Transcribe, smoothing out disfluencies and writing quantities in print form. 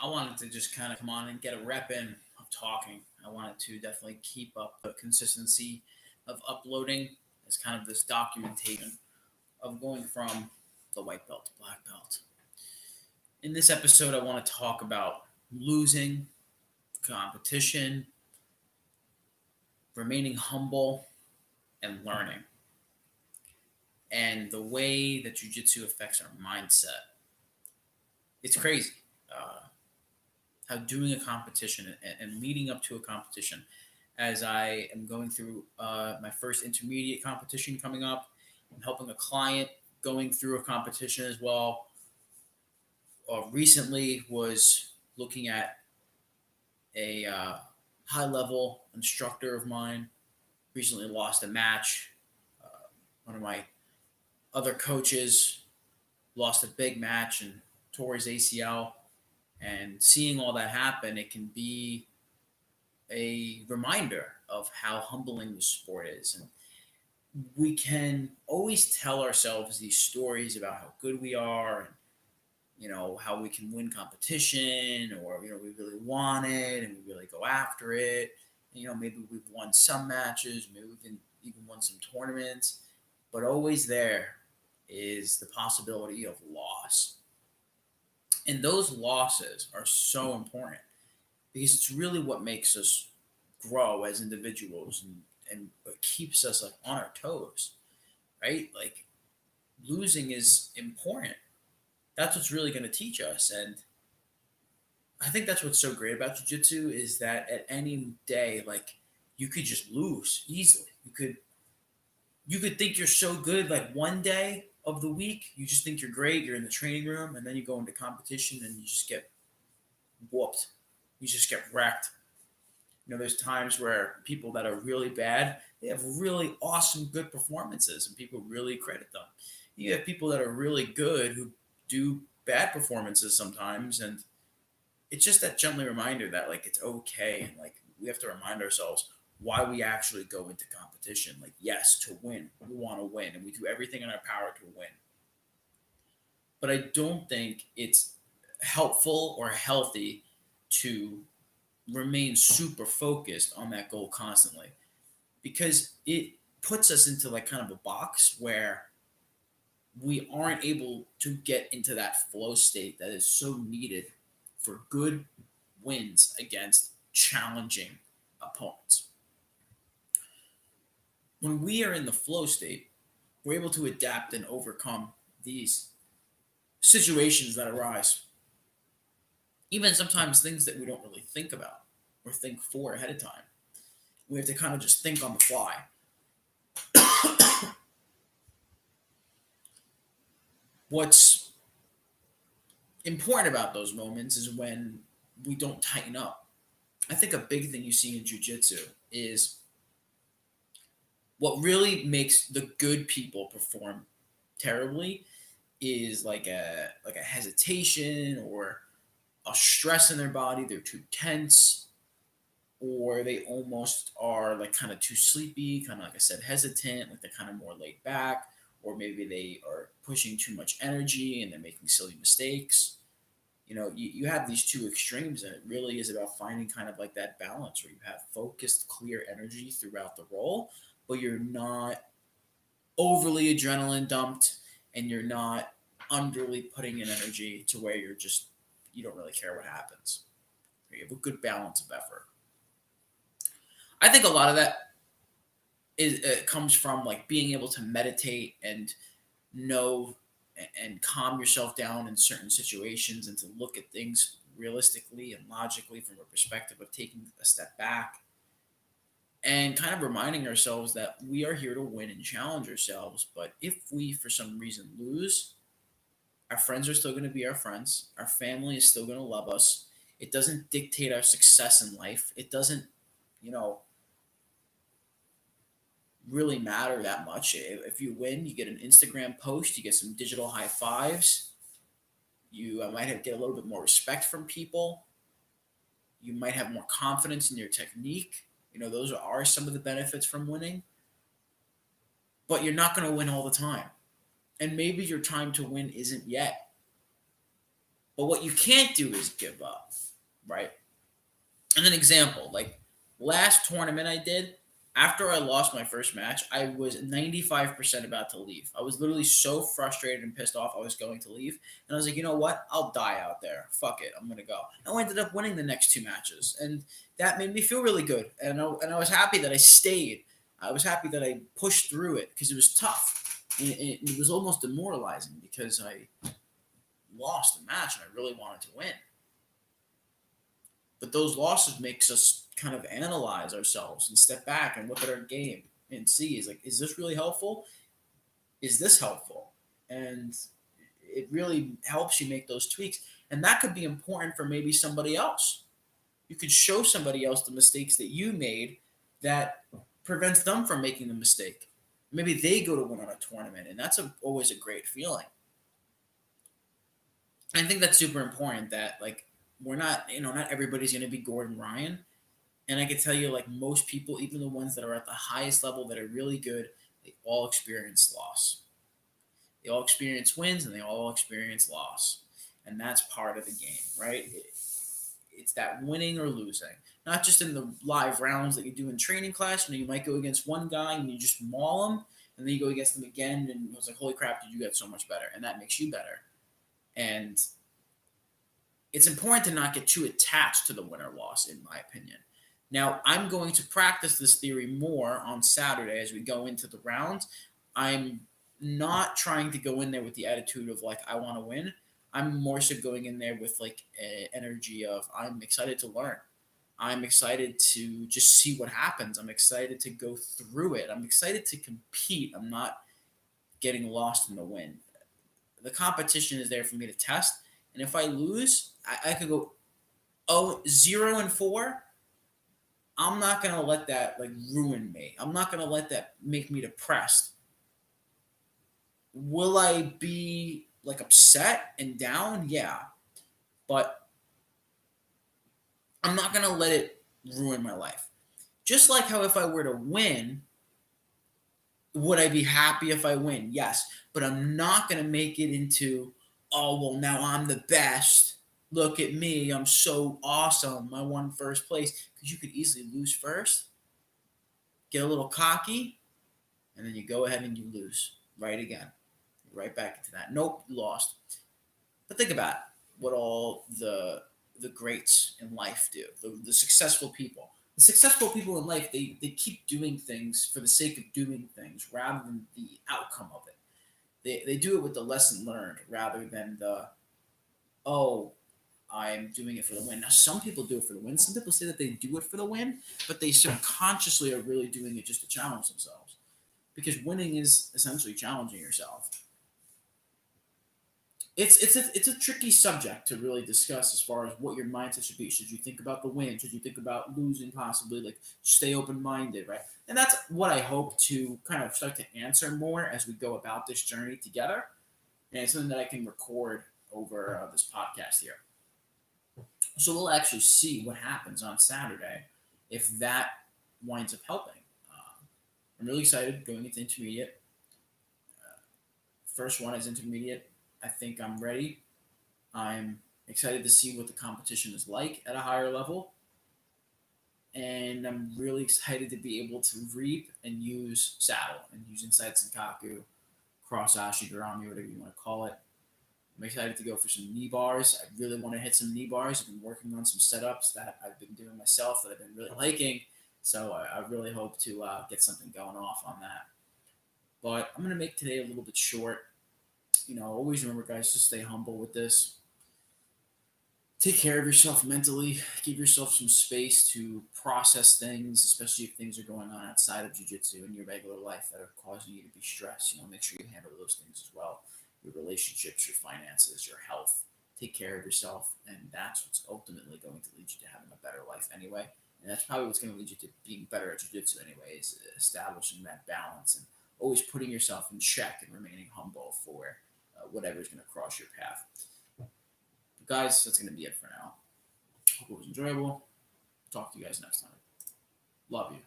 I wanted to just kind of come on and get a rep in of talking. I wanted to definitely keep up the consistency of uploading as kind of this documentation of going from the white belt to black belt. In this episode, I want to talk about losing, competition, remaining humble, and learning, and the way that jujitsu affects our mindset. It's crazy. Uh, how doing a competition and leading up to a competition, as I am going through my first intermediate competition coming up, I'm helping a client going through a competition as well. Recently was looking at a high level instructor of mine. Recently lost a match. One of my other coaches lost a big match and tore his ACL. And seeing all that happen, it can be a reminder of how humbling the sport is. And we can always tell ourselves these stories about how good we are and how we can win competition, or we really want it and we really go after it. And, maybe we've won some matches, maybe we've even won some tournaments, but always there is the possibility of loss. And those losses are so important because it's really what makes us grow as individuals, and what keeps us like on our toes, right? Like, losing is important. That's what's really going to teach us. And I think that's what's so great about jiu-jitsu is that at any day, like, you could just lose easily. You could think you're so good, like, one day of the week, you just think you're great, you're in the training room, and then you go into competition and you just get whooped. You just get wrecked. There's times where people that are really bad, they have really awesome, good performances, and people really credit them. You have people that are really good who do bad performances sometimes, and it's just that gently reminder that, like, it's okay, and, like, we have to remind ourselves why we actually go into competition. Like, yes, to win, we want to win, and we do everything in our power to win. But I don't think it's helpful or healthy to remain super focused on that goal constantly, because it puts us into like kind of a box where we aren't able to get into that flow state that is so needed for good wins against challenging opponents. When we are in the flow state, we're able to adapt and overcome these situations that arise, even sometimes things that we don't really think about or think for ahead of time. We have to kind of just think on the fly. What's important about those moments is when we don't tighten up. I think a big thing you see in jiu-jitsu is what really makes the good people perform terribly is like a hesitation or a stress in their body. They're too tense, or they almost are like kind of too sleepy, kind of like I said, hesitant, like they're kind of more laid back, or maybe they are pushing too much energy and they're making silly mistakes. You have these two extremes, and it really is about finding kind of like that balance where you have focused, clear energy throughout the role, but you're not overly adrenaline dumped, and you're not underly putting in energy to where you don't really care what happens. You have a good balance of effort. I think a lot of that comes from like being able to meditate and know and calm yourself down in certain situations, and to look at things realistically and logically from a perspective of taking a step back and kind of reminding ourselves that we are here to win and challenge ourselves. But if we for some reason lose, our friends are still going to be our friends, our family is still going to love us. It doesn't dictate our success in life. It doesn't, you know really matter that much. If you win, you get an Instagram post, you get some digital high fives, you get a little bit more respect from people, you might have more confidence in your technique. Those are some of the benefits from winning, but you're not going to win all the time. And maybe your time to win isn't yet. But what you can't do is give up, right? And an example, like last tournament I did, after I lost my first match, I was 95% about to leave. I was literally so frustrated and pissed off I was going to leave. And I was like, you know what? I'll die out there. Fuck it. I'm going to go. And I ended up winning the next two matches. And that made me feel really good. And I was happy that I stayed. I was happy that I pushed through it because it was tough. And it was almost demoralizing because I lost the match and I really wanted to win. But those losses makes us kind of analyze ourselves and step back and look at our game and see is this really helpful? Is this helpful? And it really helps you make those tweaks. And that could be important for maybe somebody else. You could show somebody else the mistakes that you made that prevents them from making the mistake. Maybe they go to win on a tournament, and that's always a great feeling. I think that's super important that we're not, not everybody's going to be Gordon Ryan. And I can tell you, like most people, even the ones that are at the highest level that are really good, they all experience loss. They all experience wins and they all experience loss. And that's part of the game, right? It's that winning or losing. Not just in the live rounds that you do in training class. You might go against one guy and you just maul him, and then you go against them again, and it's like, holy crap, did you get so much better? And that makes you better. And it's important to not get too attached to the win or loss, in my opinion. Now, I'm going to practice this theory more on Saturday as we go into the rounds. I'm not trying to go in there with the attitude of I want to win. I'm more so going in there with an energy of I'm excited to learn. I'm excited to just see what happens. I'm excited to go through it. I'm excited to compete. I'm not getting lost in the win. The competition is there for me to test. And if I lose, I could go 0-4. I'm not going to let that ruin me. I'm not going to let that make me depressed. Will I be upset and down? Yeah. But I'm not going to let it ruin my life. Just like how if I were to win, would I be happy if I win? Yes. But I'm not going to make it into, oh, well, now I'm the best. Look at me. I'm so awesome. I won first place. Because you could easily lose first, get a little cocky, and then you go ahead and you lose right again. Right back into that. Nope, you lost. But think about what all the greats in life do, the successful people. The successful people in life, they keep doing things for the sake of doing things rather than the outcome of it. They do it with the lesson learned rather than oh, I'm doing it for the win. Now, some people do it for the win. Some people say that they do it for the win, but they subconsciously are really doing it just to challenge themselves. Because winning is essentially challenging yourself. It's a tricky subject to really discuss as far as what your mindset should be. Should you think about the win? Should you think about losing possibly? Stay open-minded, right? And that's what I hope to kind of start to answer more as we go about this journey together. And it's something that I can record over this podcast here. So we'll actually see what happens on Saturday if that winds up helping. I'm really excited going into intermediate. First one is intermediate. I think I'm ready. I'm excited to see what the competition is like at a higher level. And I'm really excited to be able to reap and use saddle and use inside Senkaku, cross Ashigarami, whatever you want to call it. I'm excited to go for some knee bars. I really want to hit some knee bars. I've been working on some setups that I've been doing myself that I've been really liking. So I really hope to get something going off on that. But I'm going to make today a little bit short. Always remember, guys, to stay humble with this. Take care of yourself mentally. Give yourself some space to process things, especially if things are going on outside of jiu-jitsu in your regular life that are causing you to be stressed. Make sure you handle those things as well. Your relationships, your finances, your health. Take care of yourself, and that's what's ultimately going to lead you to having a better life anyway. And that's probably what's going to lead you to being better at jiu-jitsu anyway, is establishing that balance and always putting yourself in check and remaining humble for whatever's going to cross your path. But guys, that's going to be it for now. Hope it was enjoyable. Talk to you guys next time. Love you.